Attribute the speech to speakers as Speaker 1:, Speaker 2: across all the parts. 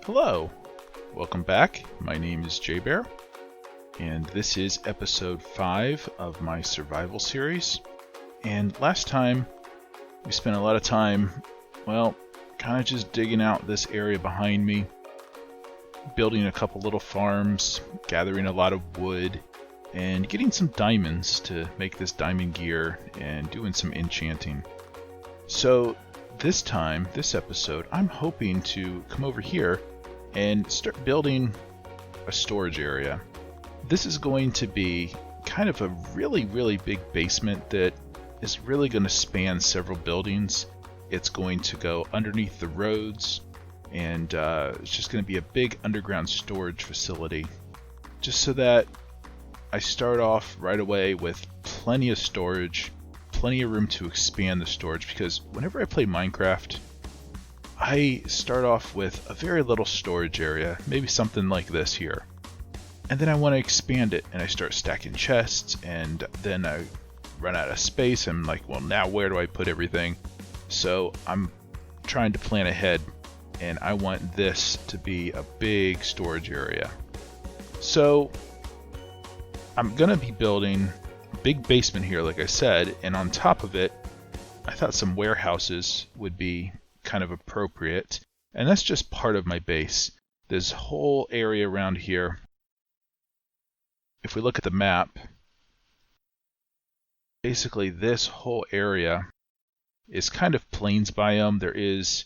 Speaker 1: Hello, welcome back. My name is JBear, and this is episode 5 of my survival series. And last time, we spent a lot of time, kind of just digging out this area behind me, building a couple little farms, gathering a lot of wood, and getting some diamonds to make this diamond gear, and doing some enchanting. So this time, this episode, I'm hoping to come over here and start building a storage area. This is going to be kind of a really big basement that is really going to span several buildings. It's going to go underneath the roads, and it's just going to be a big underground storage facility, just so that I start off right away with plenty of storage, plenty of room to expand the storage, because whenever I play Minecraft, I start off with a very little storage area, maybe something like this here. And then I want to expand it, and I start stacking chests, and then I run out of space. I'm like, well, now where do I put everything? So I'm trying to plan ahead, and I want this to be a big storage area. So I'm going to be building a big basement here, like I said, and on top of it, I thought some warehouses would be kind of appropriate, and that's just part of my base. This whole area around here, if we look at the map, basically this whole area is kind of plains biome. There is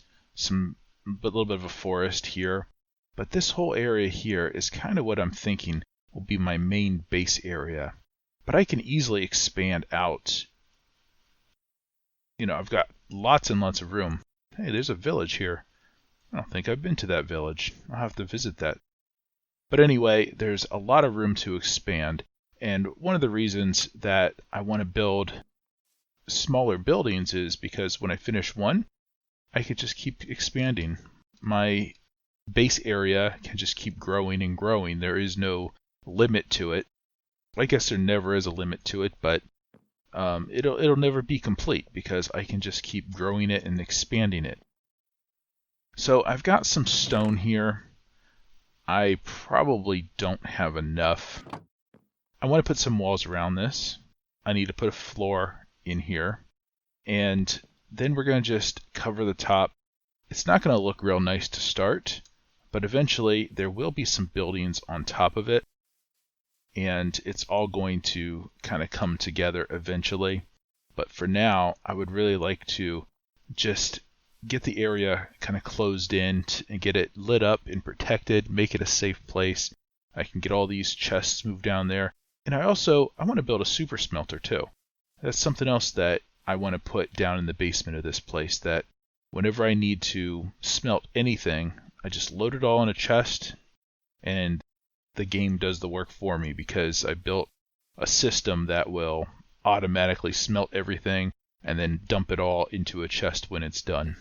Speaker 1: a little bit of a forest here, but this whole area here is kind of what I'm thinking will be my main base area. But I can easily expand out. I've got lots and lots of room. Hey, there's a village here. I don't think I've been to that village. I'll have to visit that. But anyway, there's a lot of room to expand, and one of the reasons that I want to build smaller buildings is because when I finish one, I could just keep expanding. My base area can just keep growing and growing. There is no limit to it. I guess there never is a limit to it, but it'll never be complete because I can just keep growing it and expanding it. So I've got some stone here. I probably don't have enough. I want to put some walls around this. I need to put a floor in here. And then we're going to just cover the top. It's not going to look real nice to start, but eventually there will be some buildings on top of it. And it's all going to kind of come together eventually. But for now, I would really like to just get the area kind of closed in and get it lit up and protected, make it a safe place. I can get all these chests moved down there. And I want to build a super smelter too. That's something else that I want to put down in the basement of this place, that whenever I need to smelt anything, I just load it all in a chest, and the game does the work for me because I built a system that will automatically smelt everything and then dump it all into a chest when it's done.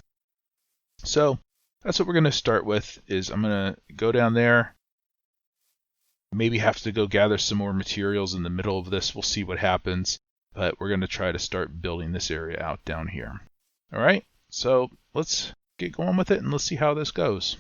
Speaker 1: So that's what we're going to start with. Is I'm going to go down there, maybe have to go gather some more materials in the middle of this. We'll see what happens, but we're going to try to start building this area out down here. All right, so let's get going with it and let's see how this goes.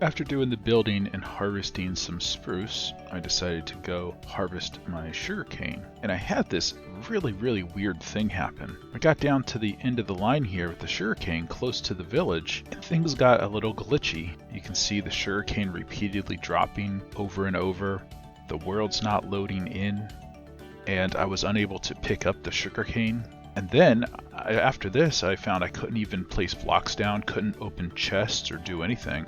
Speaker 1: After doing the building and harvesting some spruce, I decided to go harvest my sugarcane. And I had this really weird thing happen. I got down to the end of the line here with the sugarcane close to the village, and things got a little glitchy. You can see the sugarcane repeatedly dropping over and over. The world's not loading in, and I was unable to pick up the sugarcane. And then, after this, I found I couldn't even place blocks down, couldn't open chests or do anything.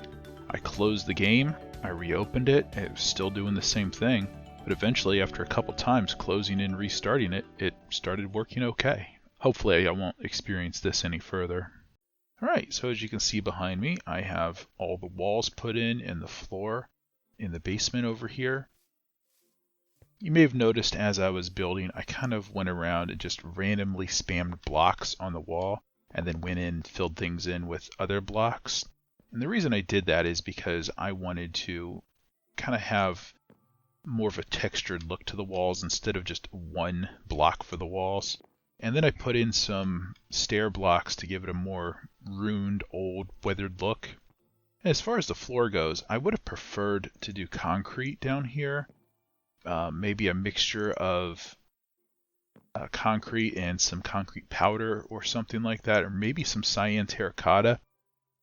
Speaker 1: I closed the game, I reopened it, it was still doing the same thing, but eventually after a couple times closing and restarting it, it started working okay. Hopefully I won't experience this any further. Alright, so as you can see behind me, I have all the walls put in and the floor in the basement over here. You may have noticed as I was building, I kind of went around and just randomly spammed blocks on the wall, and then went in and filled things in with other blocks. And the reason I did that is because I wanted to kind of have more of a textured look to the walls instead of just one block for the walls. And then I put in some stair blocks to give it a more ruined, old, weathered look. And as far as the floor goes, I would have preferred to do concrete down here. Maybe a mixture of concrete and some concrete powder or something like that, or maybe some cyan terracotta.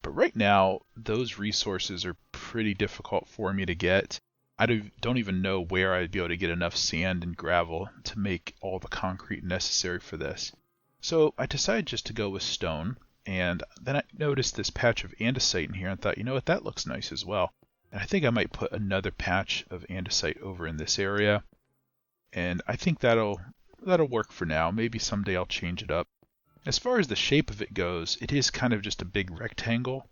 Speaker 1: But right now, those resources are pretty difficult for me to get. I don't even know where I'd be able to get enough sand and gravel to make all the concrete necessary for this. So I decided just to go with stone, and then I noticed this patch of andesite in here and thought, you know what, that looks nice as well. And I think I might put another patch of andesite over in this area, and I think that'll work for now. Maybe someday I'll change it up. As far as the shape of it goes, it is kind of just a big rectangle.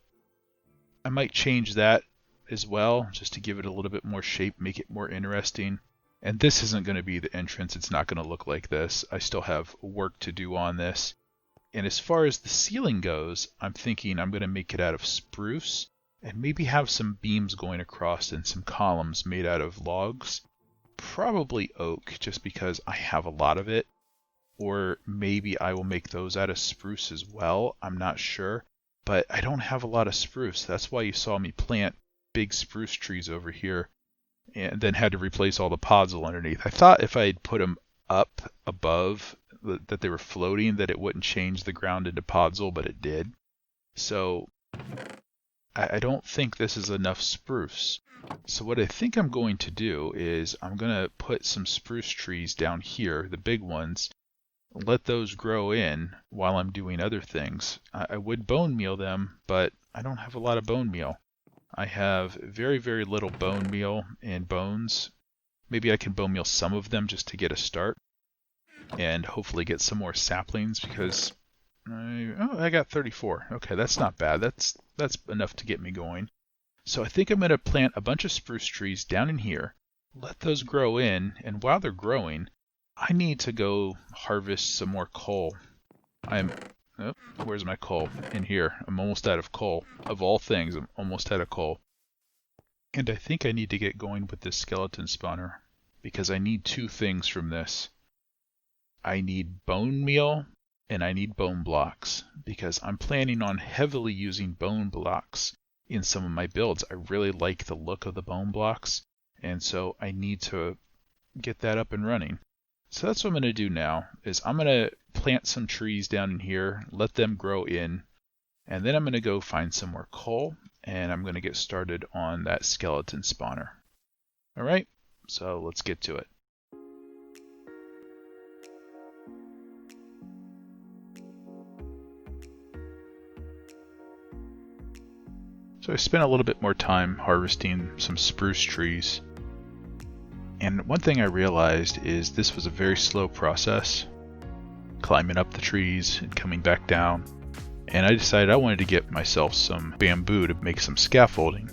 Speaker 1: I might change that as well, just to give it a little bit more shape, make it more interesting. And this isn't going to be the entrance. It's not going to look like this. I still have work to do on this. And as far as the ceiling goes, I'm thinking I'm going to make it out of spruce and maybe have some beams going across and some columns made out of logs. Probably oak, just because I have a lot of it. Or maybe I will make those out of spruce as well. I'm not sure. But I don't have a lot of spruce. That's why you saw me plant big spruce trees over here and then had to replace all the podzol underneath. I thought if I had put them up above, that they were floating, that it wouldn't change the ground into podzol, but it did. So I don't think this is enough spruce. So what I think I'm going to do is I'm going to put some spruce trees down here, the big ones, let those grow in while I'm doing other things. I would bone meal them, but I don't have a lot of bone meal. I have very little bone meal and bones. Maybe I can bone meal some of them just to get a start and hopefully get some more saplings, because I got 34. Okay, that's not bad. That's enough to get me going. So I think I'm going to plant a bunch of spruce trees down in here, let those grow in, and while they're growing, I need to go harvest some more coal. Where's my coal? In here. I'm almost out of coal. Of all things, I'm almost out of coal. And I think I need to get going with this skeleton spawner, because I need two things from this. I need bone meal, and I need bone blocks, because I'm planning on heavily using bone blocks in some of my builds. I really like the look of the bone blocks, and so I need to get that up and running. So that's what I'm going to do now, is I'm going to plant some trees down in here, let them grow in, and then I'm going to go find some more coal, and I'm going to get started on that skeleton spawner. Alright, so let's get to it. So I spent a little bit more time harvesting some spruce trees. And one thing I realized is this was a very slow process, climbing up the trees and coming back down. And I decided I wanted to get myself some bamboo to make some scaffolding.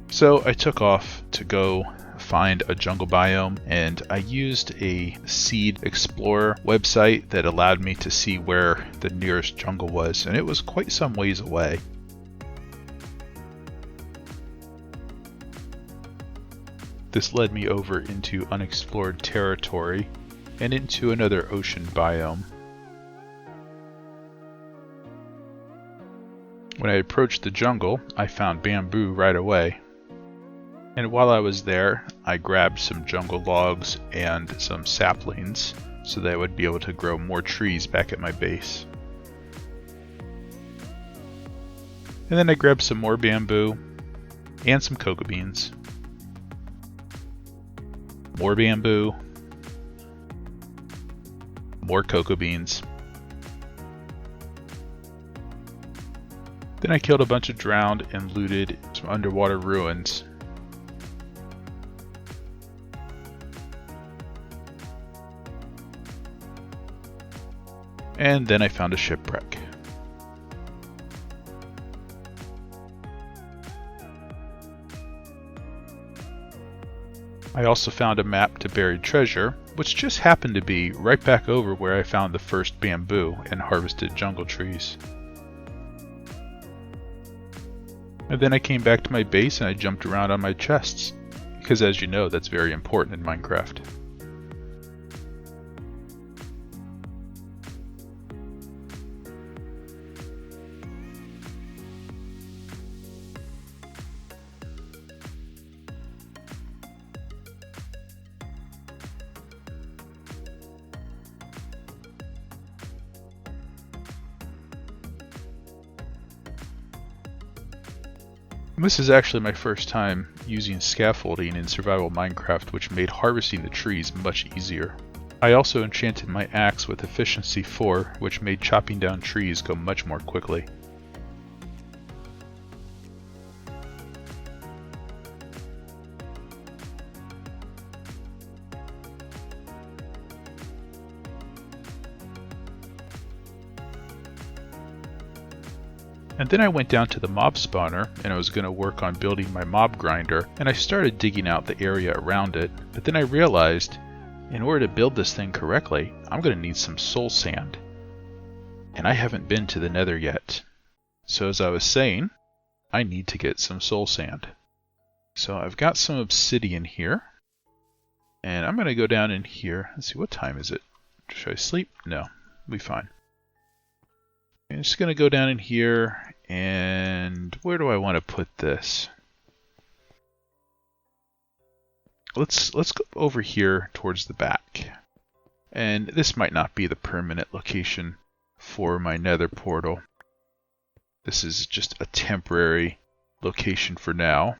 Speaker 1: So I took off to go find a jungle biome, and I used a Seed Explorer website that allowed me to see where the nearest jungle was, and it was quite some ways away. This led me over into unexplored territory and into another ocean biome. When I approached the jungle, I found bamboo right away. And while I was there, I grabbed some jungle logs and some saplings so that I would be able to grow more trees back at my base. And then I grabbed some more bamboo and some cocoa beans. More bamboo. More cocoa beans. Then I killed a bunch of drowned and looted some underwater ruins. And then I found a shipwreck. I also found a map to buried treasure, which just happened to be right back over where I found the first bamboo and harvested jungle trees. And then I came back to my base and I jumped around on my chests, because as you know, that's very important in Minecraft. This is actually my first time using scaffolding in survival Minecraft, which made harvesting the trees much easier. I also enchanted my axe with efficiency 4, which made chopping down trees go much more quickly. And then I went down to the mob spawner and I was going to work on building my mob grinder, and I started digging out the area around it, but then I realized in order to build this thing correctly, I'm going to need some soul sand. And I haven't been to the Nether yet. So as I was saying, I need to get some soul sand. So I've got some obsidian here, and I'm going to go down in here. Let's see, what time is it? Should I sleep? No, we'll be fine. I'm just going to go down in here, and where do I want to put this? Let's go over here towards the back. And this might not be the permanent location for my Nether portal. This is just a temporary location for now.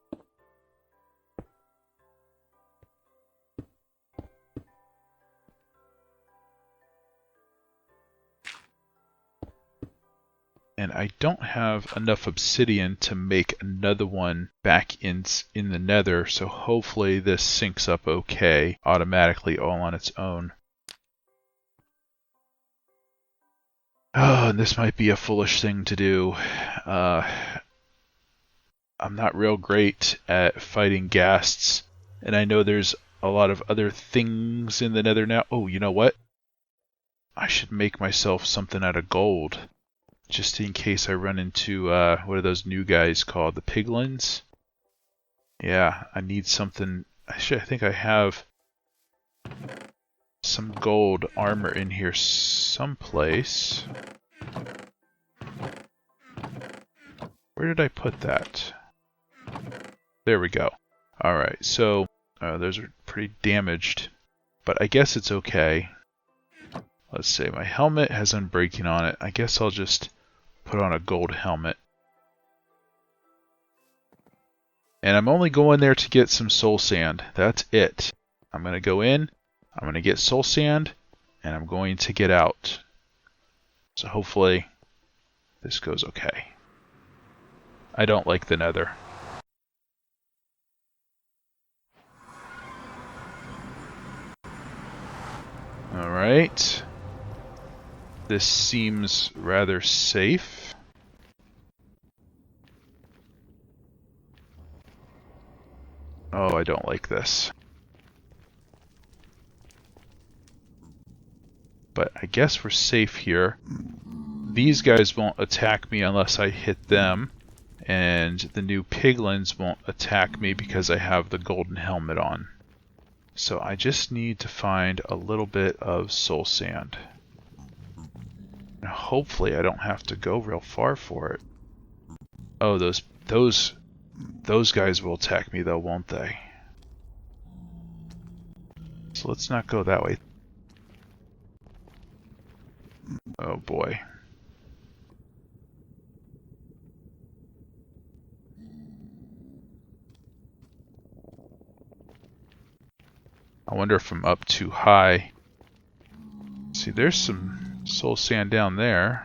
Speaker 1: And I don't have enough obsidian to make another one back in the Nether, so hopefully this syncs up okay automatically all on its own. Oh, and this might be a foolish thing to do. I'm not real great at fighting ghasts, and I know there's a lot of other things in the Nether now. Oh, you know what? I should make myself something out of gold. Just in case I run into, what are those new guys called? The piglins? Yeah, I need something. I think I have some gold armor in here someplace. Where did I put that? There we go. Alright, so those are pretty damaged, but I guess it's okay. Let's see, my helmet has unbreaking on it. I guess I'll just put on a gold helmet. And I'm only going there to get some soul sand. That's it. I'm going to go in, I'm going to get soul sand, and I'm going to get out. So hopefully this goes okay. I don't like the Nether. Alright. This seems rather safe. Oh, I don't like this. But I guess we're safe here. These guys won't attack me unless I hit them. And the new piglins won't attack me because I have the golden helmet on. So I just need to find a little bit of soul sand. And hopefully I don't have to go real far for it. Oh, those guys will attack me though, won't they? So let's not go that way. Oh boy. I wonder if I'm up too high. See, there's some soul sand down there.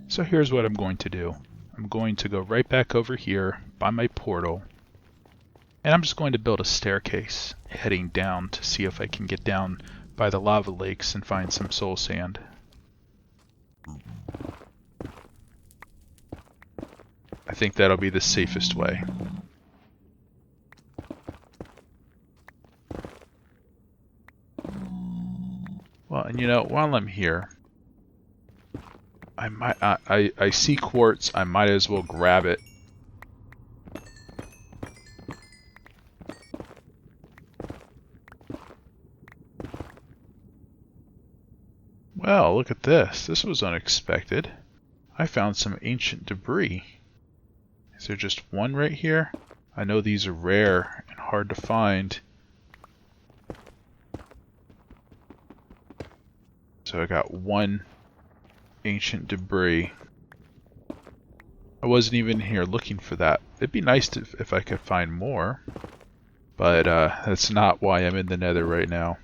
Speaker 1: So here's what I'm going to do. I'm going to go right back over here by my portal. And I'm just going to build a staircase heading down to see if I can get down by the lava lakes and find some soul sand. I think that'll be the safest way. Well, and you know, while I'm here, I see quartz, I might as well grab it. Well, look at this. This was unexpected. I found some ancient debris. Is there just one right here? I know these are rare and hard to find. So I got one ancient debris. I wasn't even here looking for that. It'd be nice if I could find more. But that's not why I'm in the Nether right now.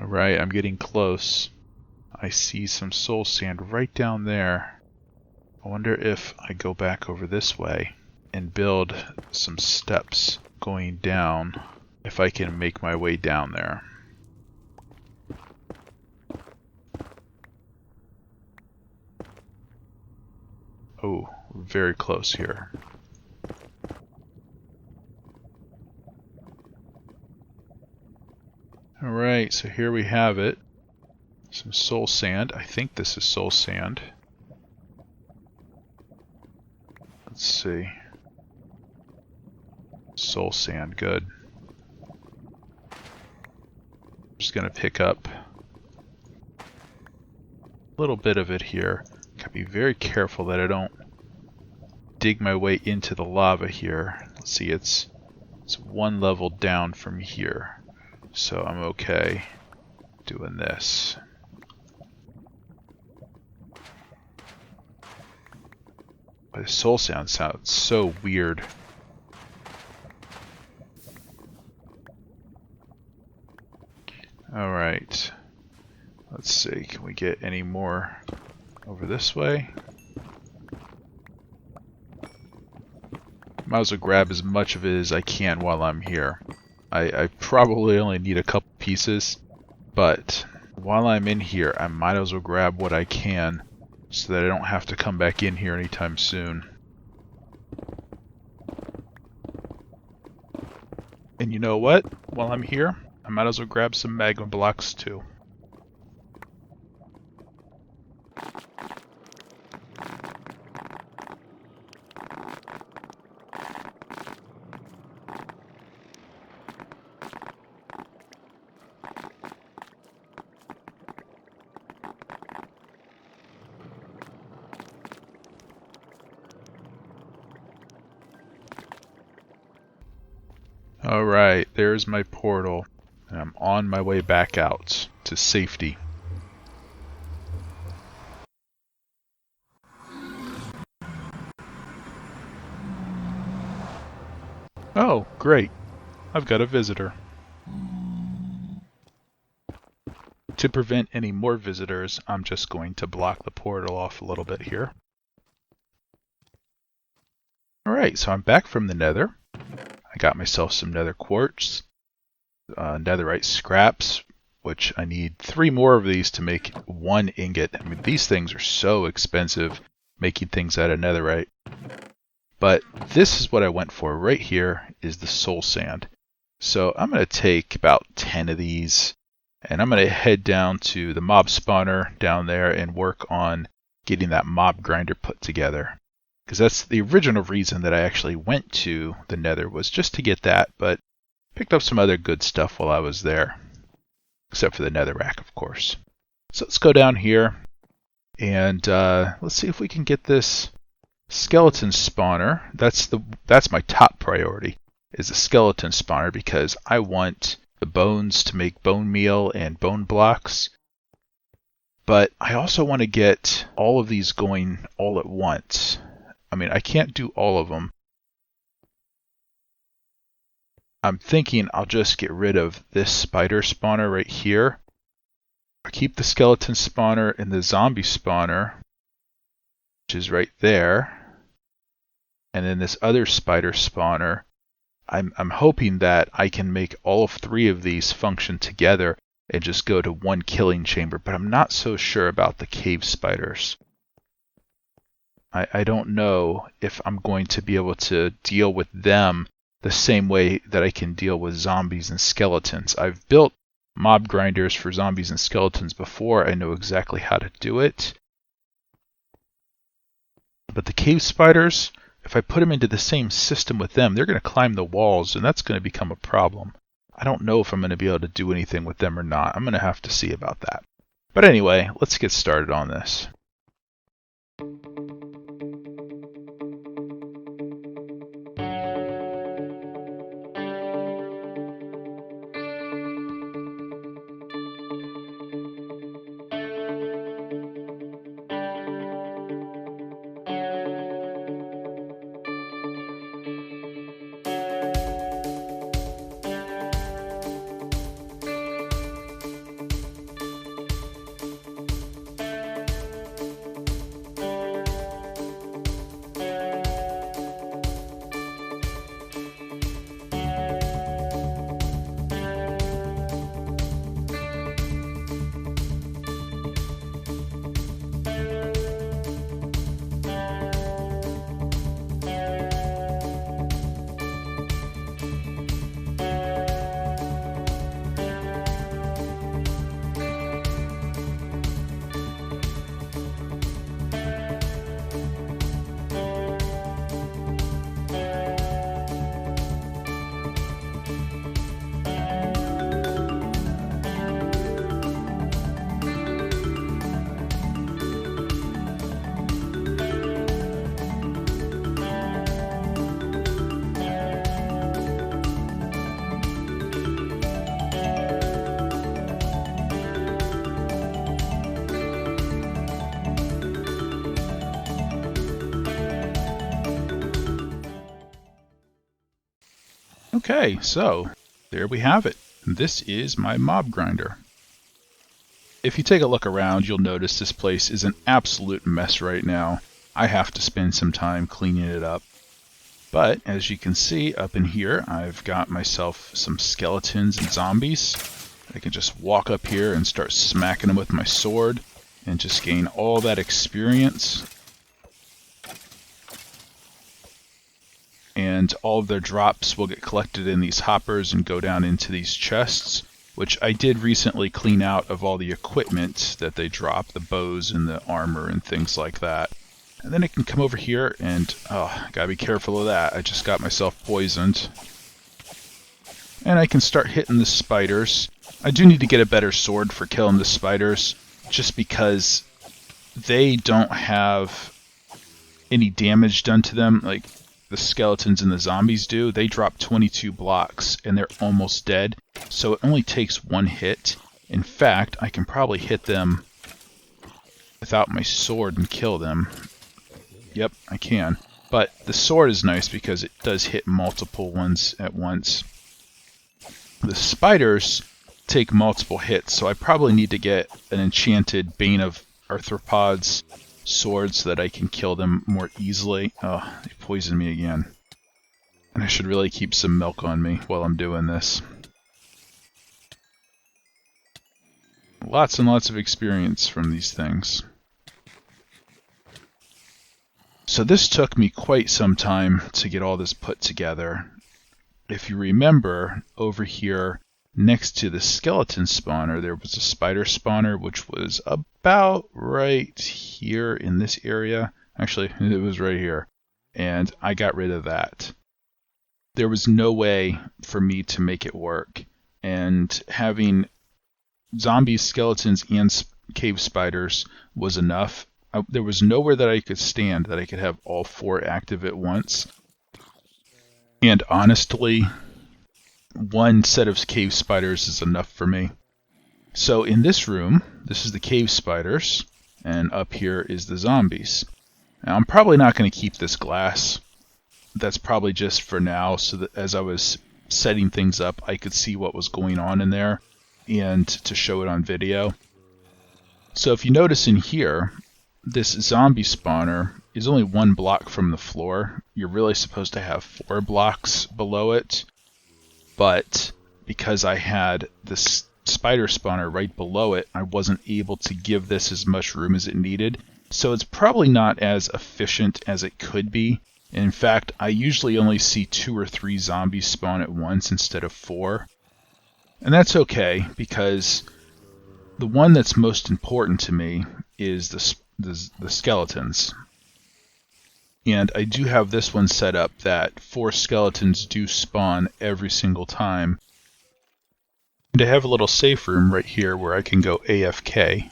Speaker 1: Alright, I'm getting close. I see some soul sand right down there. I wonder if I go back over this way and build some steps going down, if I can make my way down there. Oh, we're very close here. Alright, so here we have it. Some soul sand. I think this is soul sand. Let's see. Soul sand, good. I'm just gonna pick up a little bit of it here. Gotta be very careful that I don't dig my way into the lava here. Let's see, it's one level down from here. So I'm okay doing this. The soul sand sounds so weird. Alright. Let's see, can we get any more over this way? Might as well grab as much of it as I can while I'm here. I probably only need a couple pieces, but while I'm in here, I might as well grab what I can so that I don't have to come back in here anytime soon. And you know what? While I'm here, I might as well grab some magma blocks too. Alright, there's my portal, and I'm on my way back out to safety. Oh, great. I've got a visitor. To prevent any more visitors, I'm just going to block the portal off a little bit here. Alright, so I'm back from the Nether. I got myself some nether quartz, netherite scraps, which I need 3 more of these to make 1 ingot. I mean, these things are so expensive, making things out of netherite. But this is what I went for right here, is the soul sand. So I'm going to take about 10 of these, and I'm going to head down to the mob spawner down there and work on getting that mob grinder put together. because that's the original reason that I actually went to the Nether, was just to get that, but picked up some other good stuff while I was there, except for the netherrack, of course. So let's go down here, and let's see if we can get this skeleton spawner. That's my top priority, is the skeleton spawner, because I want the bones to make bone meal and bone blocks. But I also want to get all of these going all at once. I mean, I can't do all of them. I'm thinking I'll just get rid of this spider spawner right here. I'll keep the skeleton spawner and the zombie spawner, which is right there. And then this other spider spawner. I'm hoping that I can make all 3 of these function together and just go to one killing chamber, but I'm not so sure about the cave spiders. I don't know if I'm going to be able to deal with them the same way that I can deal with zombies and skeletons. I've built mob grinders for zombies and skeletons before. I know exactly how to do it. But the cave spiders, if I put them into the same system with them, they're going to climb the walls, and that's going to become a problem. I don't know if I'm going to be able to do anything with them or not. I'm going to have to see about that. But anyway, let's get started on this. Okay, so there we have it. This is my mob grinder. If you take a look around, you'll notice this place is an absolute mess right now. I have to spend some time cleaning it up. But as you can see up in here, I've got myself some skeletons and zombies. I can just walk up here and start smacking them with my sword and just gain all that experience. And all of their drops will get collected in these hoppers and go down into these chests, which I did recently clean out of all the equipment that they drop, the bows and the armor and things like that. And then I can come over here and, oh, gotta be careful of that. I just got myself poisoned. And I can start hitting the spiders. I do need to get a better sword for killing the spiders, just because they don't have any damage done to them like the skeletons and the zombies do. They drop 22 blocks and they're almost dead, so it only takes one hit. In fact, I can probably hit them without my sword and kill them. Yep, I can. But the sword is nice because it does hit multiple ones at once. The spiders take multiple hits, so I probably need to get an enchanted Bane of Arthropods sword so that I can kill them more easily. Oh, they poisoned me again. And I should really keep some milk on me while I'm doing this. Lots and lots of experience from these things. So this took me quite some time to get all this put together. If you remember, over here next to the skeleton spawner, there was a spider spawner, which was about right here in this area. Actually, it was right here. and I got rid of that. There was no way for me to make it work, and having zombies, skeletons, and cave spiders was enough. There was nowhere that I could stand that I could have all 4 active at once. And honestly, 1 set of cave spiders is enough for me. So in this room, this is the cave spiders, and up here is the zombies. Now I'm probably not going to keep this glass. That's probably just for now, so that as I was setting things up, I could see what was going on in there, and to show it on video. So if you notice in here, this zombie spawner is only 1 block from the floor. You're really supposed to have 4 blocks below it, but because I had this spider spawner right below it, I wasn't able to give this as much room as it needed. So it's probably not as efficient as it could be. In fact, I usually only see 2 or 3 zombies spawn at once instead of 4. And that's okay, because the one that's most important to me is the skeletons. And I do have this one set up that 4 skeletons do spawn every single time. And I have a little safe room right here where I can go AFK.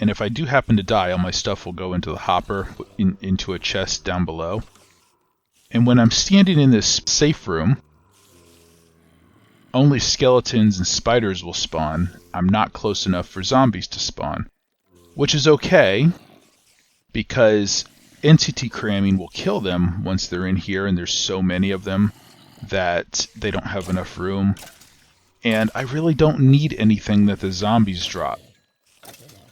Speaker 1: And if I do happen to die, all my stuff will go into the hopper, into a chest down below. And when I'm standing in this safe room, only skeletons and spiders will spawn. I'm not close enough for zombies to spawn. Which is okay, because entity cramming will kill them once they're in here, and there's so many of them that they don't have enough room. And I really don't need anything that the zombies drop.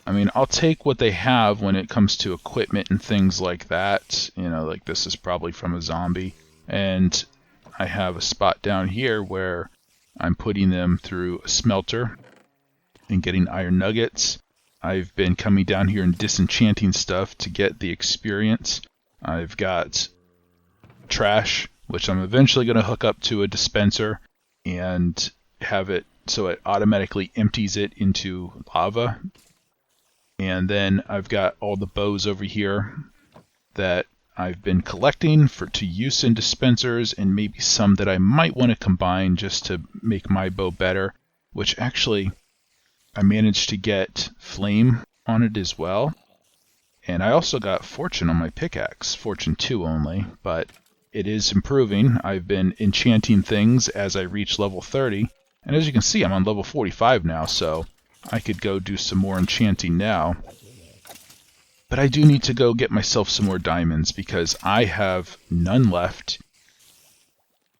Speaker 1: I mean, I'll take what they have when it comes to equipment and things like that. You know, like this is probably from a zombie. And I have a spot down here where I'm putting them through a smelter and getting iron nuggets. I've been coming down here and disenchanting stuff to get the experience. I've got trash, which I'm eventually going to hook up to a dispenser and have it so it automatically empties it into lava. And then I've got all the bows over here that I've been collecting to use in dispensers, and maybe some that I might want to combine just to make my bow better, which actually I managed to get flame on it as well. And I also got fortune on my pickaxe, fortune 2 only, but it is improving. I've been enchanting things as I reach level 30, and as you can see, I'm on level 45 now, so I could go do some more enchanting now. But I do need to go get myself some more diamonds because I have none left.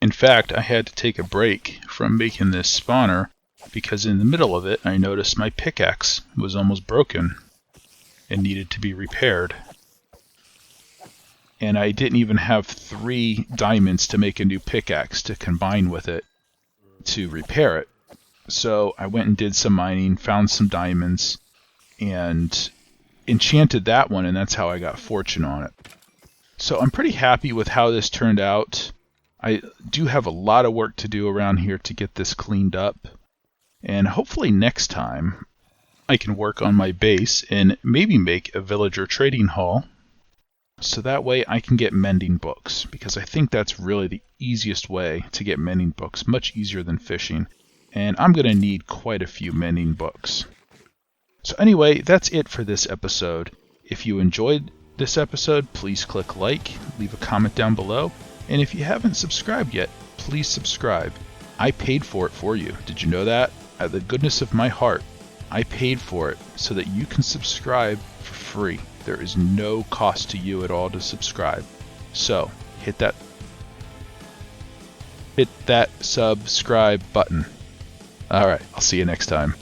Speaker 1: In fact, I had to take a break from making this spawner because in the middle of it I noticed my pickaxe was almost broken and needed to be repaired. And I didn't even have 3 diamonds to make a new pickaxe to combine with it to repair it. So I went and did some mining, found some diamonds, and enchanted that one, and that's how I got fortune on it. So I'm pretty happy with how this turned out. I do have a lot of work to do around here to get this cleaned up, and hopefully next time I can work on my base and maybe make a villager trading hall, so that way I can get mending books, because I think that's really the easiest way to get mending books, much easier than fishing. And I'm going to need quite a few mending books. So anyway, that's it for this episode. If you enjoyed this episode, please click like, leave a comment down below, and if you haven't subscribed yet, please subscribe. I paid for it for you. Did you know that? Out of the goodness of my heart, I paid for it so that you can subscribe for free. There is no cost to you at all to subscribe. So, hit that subscribe button. Alright, I'll see you next time.